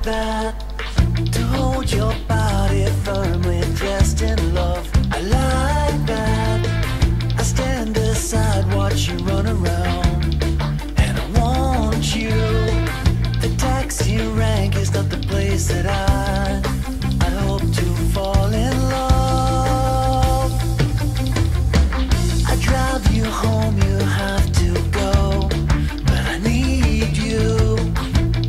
that, to hold your body firmly dressed in love. I like that. I stand aside, watch you run around, and I want you. The taxi rank is not the place that I hope to fall in love. I drive you home, you have to go, but I need you.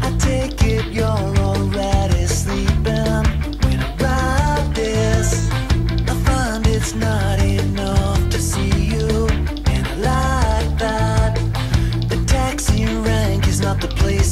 I take it you're already sleeping. When I ride this, I find it's not enough to see you, and I like that. The taxi rank is not the place